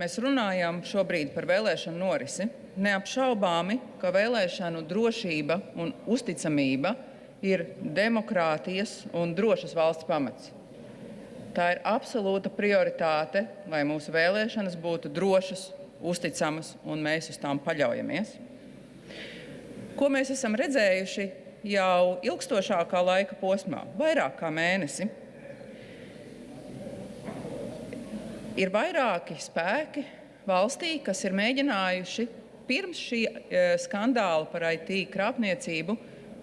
Mēs runājam šobrīd par vēlēšanu norisi. Neapšaubāmi, ka vēlēšanu drošība un uzticamība ir demokrātijas un drošas valsts pamats. Tā ir absolūta prioritāte, lai mūsu vēlēšanas būtu drošas, uzticamas un mēs uz tām paļaujamies. Ko mēs esam redzējuši jau ilgstošākā laika posmā, vairāk kā mēnesi. Ir vairāki spēki valstī, kas ir mēģinājuši pirms šī skandāla par IT krāpniecību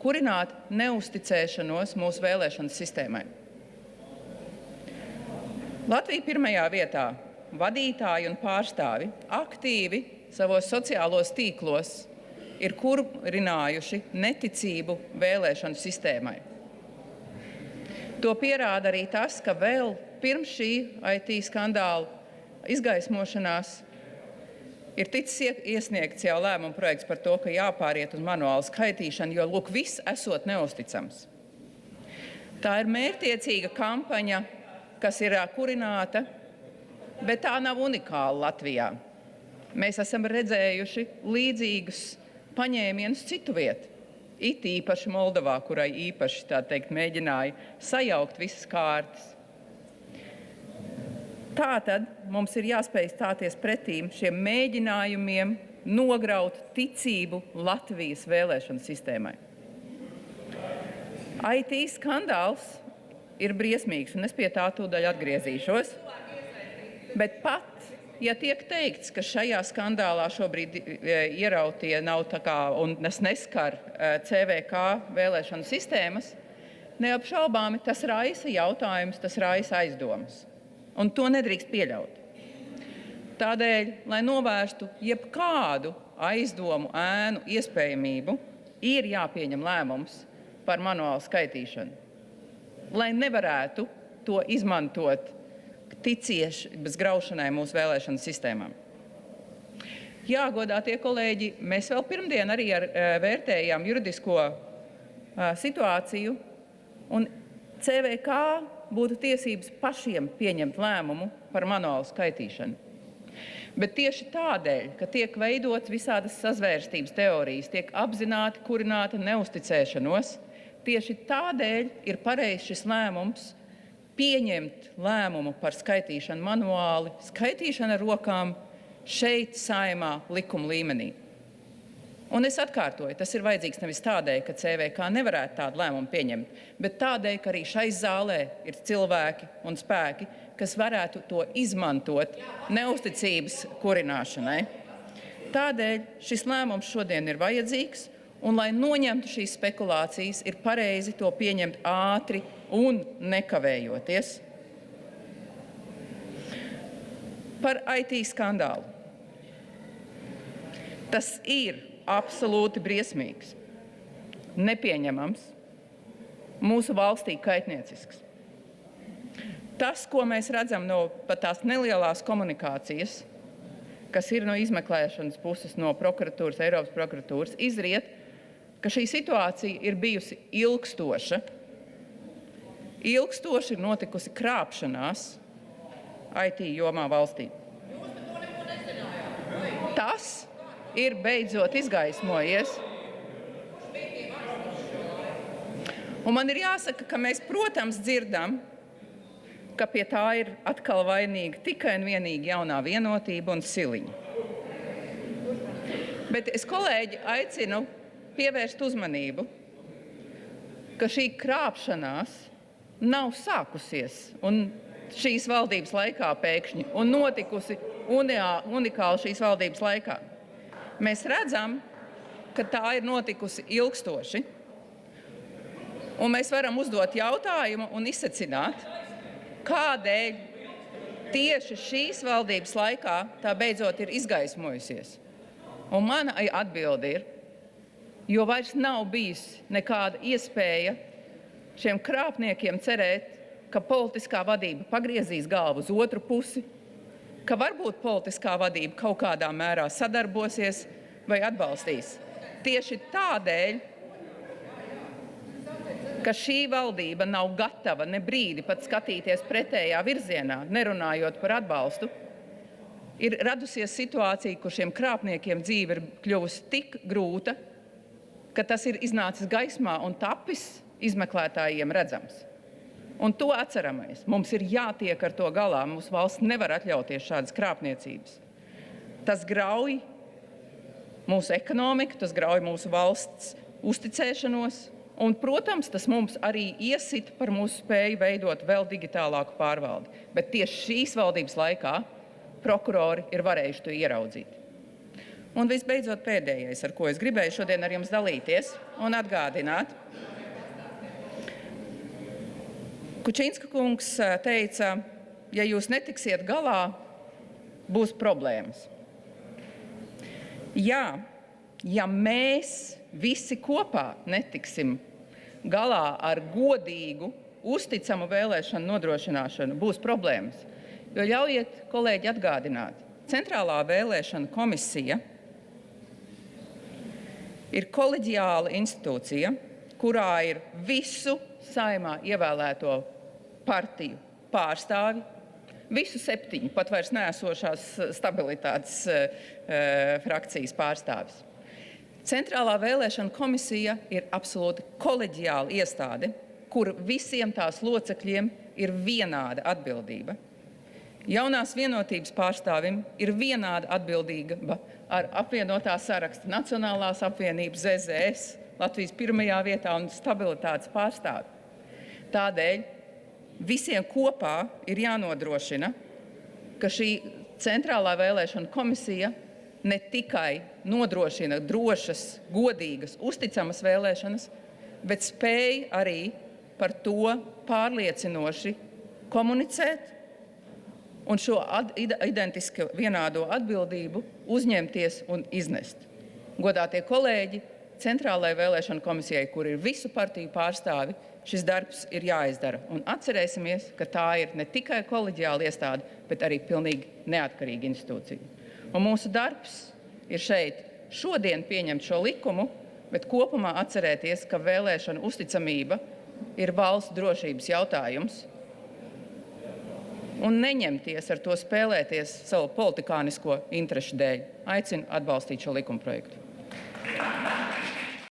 kurināt neusticēšanos mūsu vēlēšanu sistēmai. Latvija pirmajā vietā vadītāji un pārstāvi aktīvi savos sociālos tīklos ir kurinājuši neticību vēlēšanu sistēmai. To pierāda arī tas, ka vēl pirms šī IT skandāla izgaismošanās ir ticis iesniegts jau lēmuma projekts par to, ka jāpāriet uz manuālu skaitīšanu, jo, lūk, viss esot neusticams. Tā ir mērķtiecīga kampaņa, kas ir kurināta, bet tā nav unikāla Latvijā. Mēs esam redzējuši līdzīgus paņēmienus citu vietu. It īpaši Moldovā, kurai īpaši, tā teikt, mēģināja sajaukt visas kārtas. Tātad mums ir jāspēj stāties pretīm šiem mēģinājumiem nograut ticību Latvijas vēlēšanu sistēmai. IT skandāls ir briesmīgs, un es pie tā tūdaļ atgriezīšos. Bet pat, ja tiek teikts, ka šajā skandālā šobrīd ierautie nav tā kā, un tas neskar CVK vēlēšanu sistēmas, neapšaubāmi tas raisa jautājumus, tas raisa aizdomas. Un to nedrīkst pieļaut. Tādēļ, lai novērstu jebkādu aizdomu ēnu iespējamību, ir jāpieņem lēmums par manuālu skaitīšanu, lai nevarētu to izmantot ticības graušanai mūsu vēlēšanu sistēmām. Jā, godātie kolēģi, mēs vēl pirmdien arī vērtējām juridisko situāciju, un CVK būtu tiesības pašiem pieņemt lēmumu par manuālu skaitīšanu. Bet tieši tādēļ, ka tiek veidotas visādas sazvērstības teorijas, tiek apzināti kurināta neusticēšanos, tieši tādēļ ir pareizs šis lēmums pieņemt lēmumu par skaitīšanu manuāli, skaitīšanu ar rokām šeit, Saeimā, likuma līmenī. Un es atkārtoju, tas ir vajadzīgs nevis tādēļ, ka CVK nevarētu tādu lēmumu pieņemt, bet tādēļ, ka arī šai zālē ir cilvēki un spēki, kas varētu to izmantot neusticības kurināšanai. Tādēļ šis lēmums šodien ir vajadzīgs, un, lai noņemtu šīs spekulācijas, ir pareizi to pieņemt ātri un nekavējoties. Par IT skandālu. Tas ir absolūti briesmīgs, nepieņemams, mūsu valstī kaitniecisks. Tas, ko mēs redzam no pat tās nelielās komunikācijas, kas ir no izmeklēšanas puses, no prokuratūras, Eiropas prokuratūras, izriet, ka šī situācija ir bijusi ilgstoša. Ilgstoši ir notikusi krāpšanās IT jomā valstī. Tas ir beidzot izgaismojies. Un man ir jāsaka, ka mēs, protams, dzirdam, ka pie tā ir atkal vainīga tikai un vienīgi jaunā vienotība un Siliņa. Bet es, kolēģi, aicinu pievērst uzmanību, ka šī krāpšanās nav sākusies un šīs valdības laikā pēkšņi un notikusi unikāli šīs valdības laikā. Mēs redzam, ka tā ir notikusi ilgstoši, un mēs varam uzdot jautājumu un izsecināt, kādēļ tieši šīs valdības laikā tā beidzot ir izgaismojusies. Un mana atbilde ir, jo vairs nav bijis nekāda iespēja šiem krāpniekiem cerēt, ka politiskā vadība pagriezīs galvu uz otru pusi, ka varbūt politiskā vadība kaut kādā mērā sadarbosies vai atbalstīs. Tieši tādēļ, ka šī valdība nav gatava ne brīdi pat skatīties pretējā virzienā, nerunājot par atbalstu, ir radusies situācija, kur šiem krāpniekiem dzīve ir kļuvusi tik grūta, ka tas ir iznācis gaismā un tapis izmeklētājiem redzams. Un to atceramies. Mums ir jātiek ar to galā. Mūsu valsts nevar atļauties šādas krāpniecības. Tas grauj mūsu ekonomiku, tas grauj mūsu valsts uzticēšanos, un, protams, tas mums arī iesit par mūsu spēju veidot vēl digitālāku pārvaldi. Bet tieši šīs valdības laikā prokurori ir varējuši to ieraudzīt. Un visbeidzot pēdējais, ar ko es gribēju šodien ar jums dalīties un atgādināt. Kučinska kungs teica, ja jūs netiksiet galā, būs problēmas. Jā, ja mēs visi kopā netiksim galā ar godīgu, uzticamu vēlēšanu nodrošināšanu, būs problēmas. Jo ļaujiet, kolēģi, atgādināt, Centrālā vēlēšana komisija ir koleģiāla institūcija, kurā ir visu Saeimā ievēlēto partiju pārstāvi, visu 7, pat vairs neesošās stabilitātes frakcijas pārstāvis. Centrālā vēlēšana komisija ir absolūti koleģiāla iestāde, kur visiem tās locekļiem ir vienāda atbildība. Jaunās vienotības pārstāvim ir vienāda atbildība ar apvienotā saraksta Nacionālās apvienības ZZS, Latvijas pirmajā vietā un stabilitātes pārstāvi. Tādēļ visiem kopā ir jānodrošina, ka šī Centrālā vēlēšana komisija ne tikai nodrošina drošas, godīgas, uzticamas vēlēšanas, bet spēj arī par to pārliecinoši komunicēt un šo identiski vienādo atbildību uzņemties un iznest. Godātie kolēģi, Centrālajai vēlēšana komisijai, kur ir visu partiju pārstāvi, šis darbs ir jāizdara. Un atcerēsimies, ka tā ir ne tikai koleģiāla iestāde, bet arī pilnīgi neatkarīga institūcija. Un mūsu darbs ir šeit šodien pieņemt šo likumu, bet kopumā atcerēties, ka vēlēšana uzticamība ir valsts drošības jautājums. Un neņemties ar to spēlēties savu politikānisko interešu dēļ. Aicinu atbalstīt šo likumprojektu.